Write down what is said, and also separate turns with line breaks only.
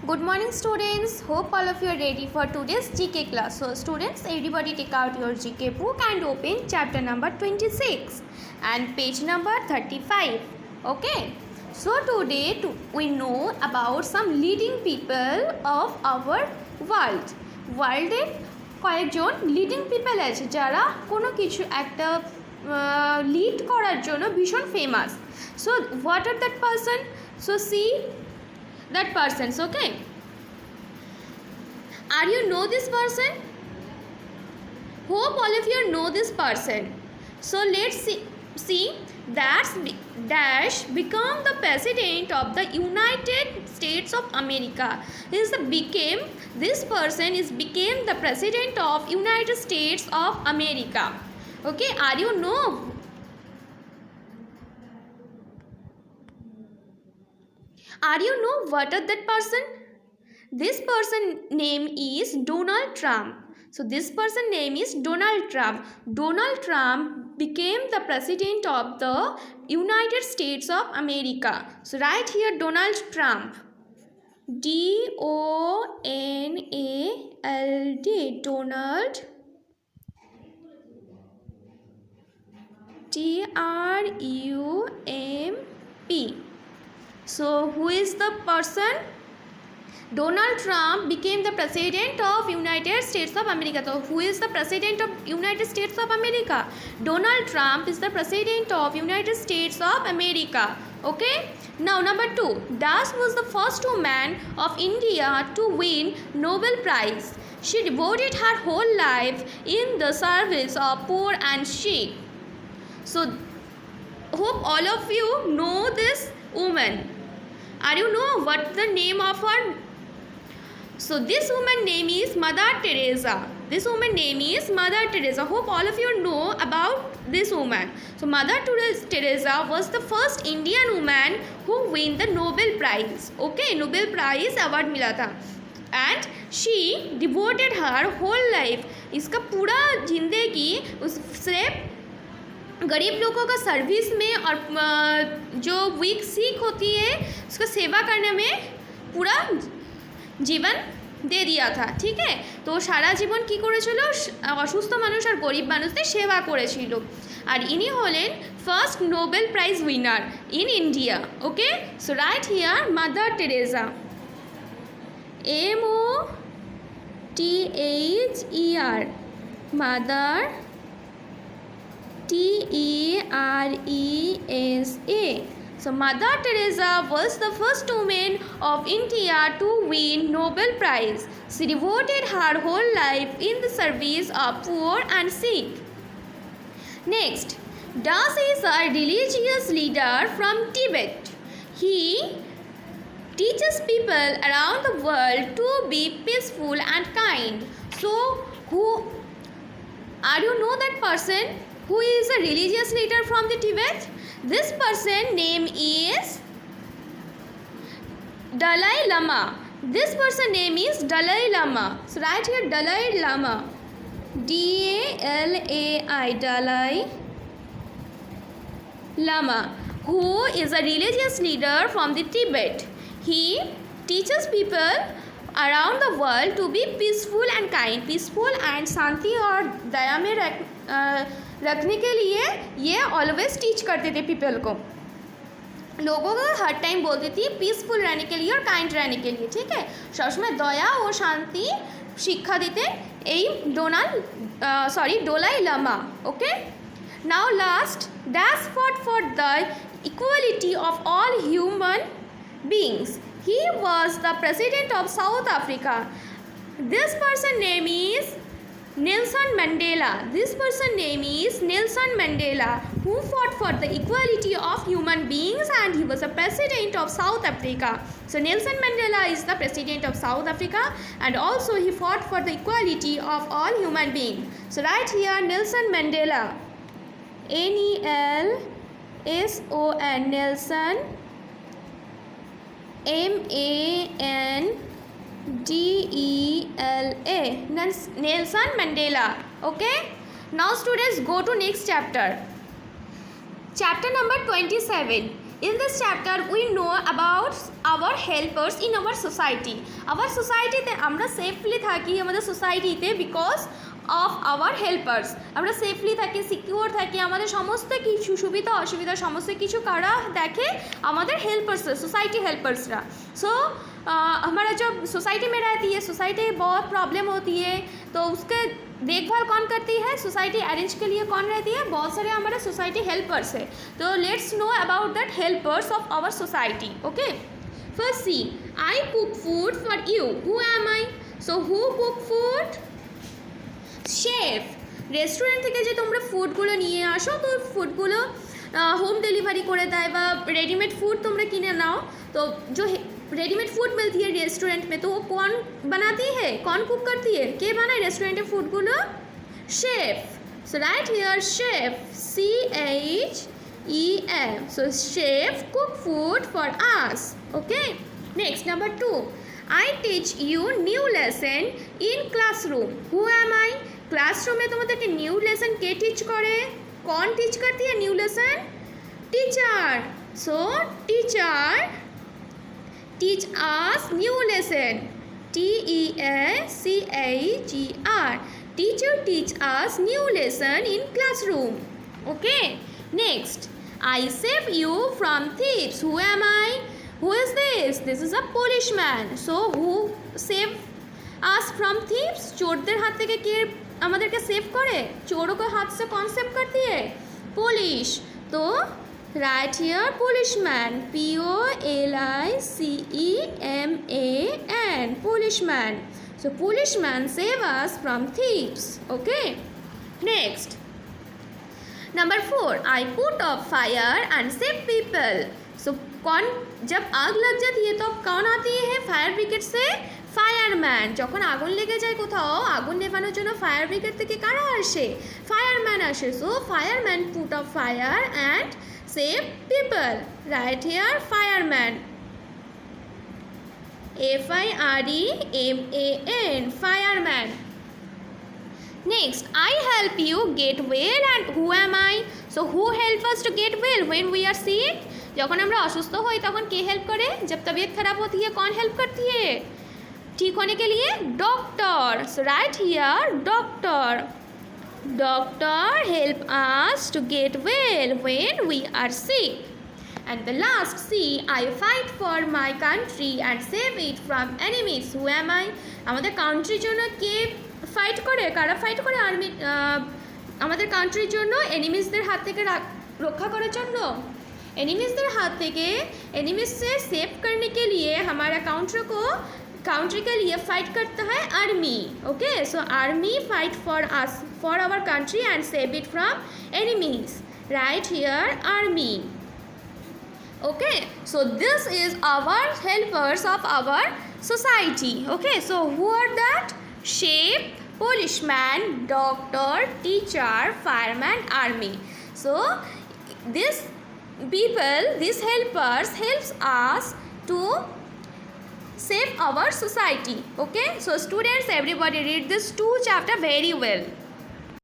Good morning students. Hope all of you are ready for today's GK class. So students, everybody take out your GK book and open chapter number 26 and page number 35. Okay. So today we know about some leading people of our world. World কয়েকজন leading people আছে যারা কোনো কিছু একটা lead করার জন্য ভীষণ famous. So what are that person? So see that persons. Okay, are you know this person? Hope all of you know this person. So let's see Dash become the president of the United States of America. This person became the president of United States of America. Okay, are you know? Are you know what are that person? This person name is Donald Trump. So this person name is Donald Trump. Donald Trump became the president of the United States of America. So right here Donald Trump. D-O-N-A-L-D. Donald. T-R-U-M-P. So who is the person? Donald Trump became the president of United States of America. So who is the president of United States of America? Donald Trump is the president of United States of America. Okay. Now number 2. Das was the first woman of India to win Nobel Prize. She devoted her whole life in the service of poor and sick. So hope all of you know this woman. Are you know what the name of her? So this woman name is Mother Teresa. This woman name is Mother Teresa. Hope all of you know about this woman. So Mother Teresa was the first Indian woman who won the Nobel Prize. Okay, Nobel Prize award मिला था. And she devoted her whole life. इसका पूरा जिंदगी उससे गरीब लोगों का service में और जो वीक सीख होती है उसका सेवा करने में पूरा জীবন দিয়ে দিয়া था. ঠিক আছে, তো সারা জীবন কি করেছিল? অসুস্থ মানুষ আর গরিব মানুষদের সেবা করেছিল. আর ইনি হলেন first Nobel prize winner in India. Okay, so right here mother Teresa. M-O-T-H-E-R. Mother T-E-R-E-S-A. So Mother Teresa was the first woman of India to win Nobel Prize. She devoted her whole life in the service of poor and sick. Next, Das is a religious leader from Tibet. He teaches people around the world to be peaceful and kind. So who are you know that person? Who is a religious leader from the Tibet? This person name is Dalai Lama. This person name is Dalai Lama. So right here Dalai Lama. D-A-L-A-I. Dalai Lama, who is a religious leader from the Tibet. He teaches people around the world to be peaceful and kind. Peaceful and शांति और दया में रखने के लिए ये always teach करते थे people को. लोगों को हर टाइम बोलती थी पीसफुल रहने के लिए और काइंड रहने के लिए. ठीक है, সবসময় দয়া ও শান্তি শিক্ষা দিতেন এই ডোলাই লামা. ওকে, নাও last Dash fought for the equality of all human beings. He was the president of South Africa. This person name is Nelson Mandela. This person name is Nelson Mandela, who fought for the equality of human beings and he was a president of South Africa. So Nelson Mandela is the president of South Africa and also he fought for the equality of all human beings. So right here Nelson Mandela. N-E-L-S-O-N. Nelson M-A-N-D-E-L-A. Nelson Mandela. Okay, now students go to next chapter. Chapter number 27. in this chapter we know about our helpers in our society. Our society te amra safely thaki amader society te because of our helpers. আমরা safely থাকি, secure থাকি, আমাদের সমস্ত কিছু সুবিধা অসুবিধা সমস্ত কিছু কারা দেখে? আমাদের হেল্পার্সরা, सोसाइटी हेल्पर्सरा. सो हमारा जब सोसाइटी में रहती है, सोसाइटी बहुत प्रॉब्लम होती है तो उसके देखभाल कौन करती है? सोसाइटी अरेंज के लिए कौन रहती है? बहुत सारे हमारे सोसाइटी हेल्पर्स है. तो let's know about that helpers of our society. Okay, first see, I cook food for you. Who am I? So who cook food? Chef. Restaurant থেকে যে তোমরা ফুডগুলো নিয়ে আসো তো ফুডগুলো হোম डिलीवरी করে দেয় বা रेडीमेड फूड তোমরা কিনে নাও. तो जो रेडीमेड फूड मिलती है रेस्टोरेंट में तो वो कौन बनाती है, कौन कुक करती है? के बनाए रेस्टोरेंटेर फूडগুলো? Chef. So right here chef, CHEF. So chef cook food for us. Okay, next number 2, I teach you new lesson in classroom. Who am I? Classroom में तुम्हारे न्यू लेसन के टीच करे? कौन टीच करती है new lesson? Teacher. So teacher teach us new lesson. TEACHER. Teacher teach us new lesson in classroom. Okay, next, I save you from thieves. Who am I? Who is this? This is a policeman. So who save us from thieves? चोरদের हाथ থেকে কে আমাদেরকে save করে? चोरों के हाथ से कौन save करती है? पुलिस. तो right here policeman, POLICEMAN, policeman. So policeman save us from thieves. Okay, next number 4, I put off fire and save people. सो कौन, जब आग लग जाती है तो कौन आती है फायर ब्रिगेड से? ফায়ারম্যান. যখন আগুন লেগে যায় কোথাও আগুন নেভানোর জন্য ফায়ার ব্রিগেড থেকে কারা আসে? ফায়ারম্যান আসে. So fireman put off fire and save people. Right here fireman, FIREMAN, fireman. Next, I help you get well and who am I? So who help us to get well when we are sick? যখন আমরা অসুস্থ হই তখন কে help করে? जब तबीयत खराब होती है कौन हेल्प करती है ठीक होने के लिए? Doctor. So right here doctor. Doctor help us to get well when we are sick. And the last, see, I fight for my country and save it from enemies. Who am I? আমাদের কান্ট্রির জন্য কে fight করে? কারা fight করে? Army. আমাদের কান্ট্রির জন্য এনিমিসদের হাত থেকে রক্ষা করার জন্য, एनिमीज़ हाथ থেকে एनिमीज़ से सेव करने के लिए हमारा काउंट्री के लिए फाइट करता है army. Okay, so army fight for us, for our country and save it from enemies. Right here army. Okay, so this is our helpers of our society. Okay, so who are that? Chef, policeman, doctor, teacher, fireman, army. So this people, these helpers helps us to save our society. Okay, so students, everybody read this 2 chapter very well.